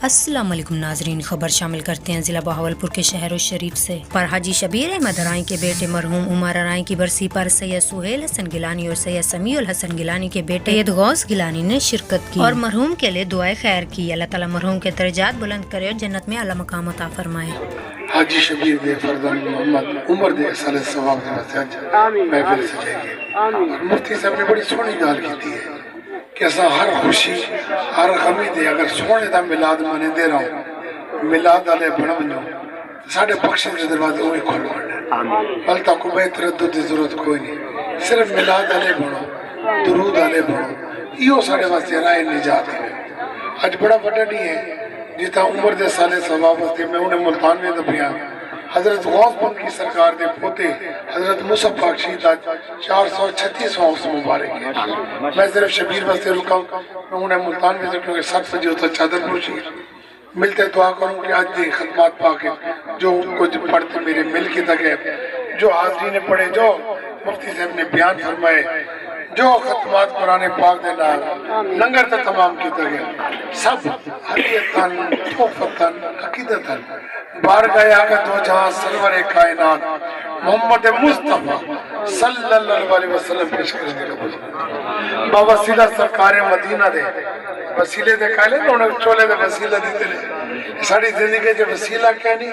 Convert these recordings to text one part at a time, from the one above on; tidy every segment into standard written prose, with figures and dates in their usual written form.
السلام علیکم ناظرین، خبر شامل کرتے ہیں ضلع بہاولپور کے شہر الشریف سے۔ پر حاجی شبیر احمد ارائیں کے بیٹے مرحوم عمر ارائیں کی برسی پر سید سہیل حسن گیلانی اور سید سمیع الحسن گیلانی کے بیٹے سید غوث گیلانی نے شرکت کی اور مرحوم کے لیے دعائے خیر کی۔ اللہ تعالیٰ مرحوم کے درجات بلند کرے اور جنت میں اعلیٰ مقام عطا فرمائے۔ حاجی شبیر دے فرزند محمد عمر دے اصل ثواب دے واسطے محفل سجائیے۔ اور مفتی صاحب نے بڑی سونی گال کی ہے کہ اسا ہر خوشی ہر غمی دے اگر سونے دا میلاد منے دے رہا ہوں، میلاد والے بڑھ ونجو ساڈے بخشے دے دروازے اوے کھول ونڈن، بل تا کوئی تردد دی ضرورت کوئی نہیں، صرف میلاد والے بڑھو، درود والے بڑھو، یہ ساڈے واسطے راہ نجات ہے۔ اج بڑا وڈا نہیں ہے جتا عمر دے سالے ثواب واسطے میں انہیں ملتان میں دبیا حضرت غوث بن کی سرکار دے پوتے حضرت موسیٰ پاک شہید آج 436 اس مبارک ہے۔ میں صرف شبیر واسطے رکا ہوں، میں انہیں ملتان میں دبیا کہ 7 بجے ہوتا چادر پروشی ملتے دعا کروں کہ آج دی خدمات پاک جو کچھ پڑھتے میرے مل کے تک ہے، جو حاضرین پڑھے، جو مفتی صاحب نے بیان فرمائے، جو ختمات قرآن پاک دے نال لنگر تا تمام کی تگے سب حقیقتاً توفتاً عقیدتاً بارگاہ آقا دو جہاں سرور کائنات محمد مصطفیٰ صلی اللہ علیہ وسلم پیش کرنے دے گا بابا وسیلہ سرکار مدینہ دے وسیلے دے کہلے تو انہیں چولے دے وسیلہ دیتے لے ساری زندگی جو وسیلہ کہنی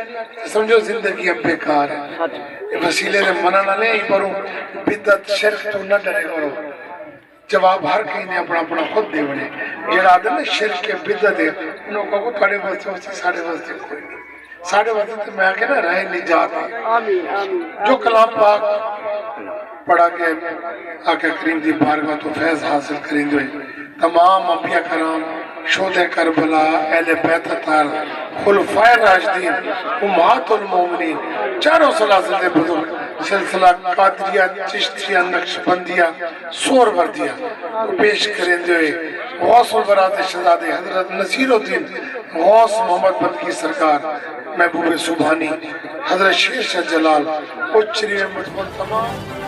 سمجھو زندگی اب بیکار ہے۔ وسیلے دے منع نہ لیں پروں بدت شرک تو نہ ڈرے کرو، جواب ہر کہیں نے اپنا اپنا خود دے بنے جڑا آدھے نا شرک کے بدت ہے انہوں کو تھوڑے واسطے واسطے ساڑھے واسطے کوئی نہیں، ساڑھے واسطے تو میں آگے نا رہے نجات ہے۔ جو کلام پاک پڑھا کے آقا کریم دی بارگاہ تو فیض حاصل کریں جو تمام انبیاء کرام شہدائے کربلا اہل بیت اطہار خلفائے راشدین امہات المومنین چاروں سلاسل دے بزرگ سلسلہ قادریہ چشتیہ نقشبندیہ سور وردیہ پیش کریں جو غوث البرات شہزادے حضرت نصیر الدین غوث محمد بن کی سرکار محبوب سبحانی حضرت شیر شاہ جلال اچری مجموع تمام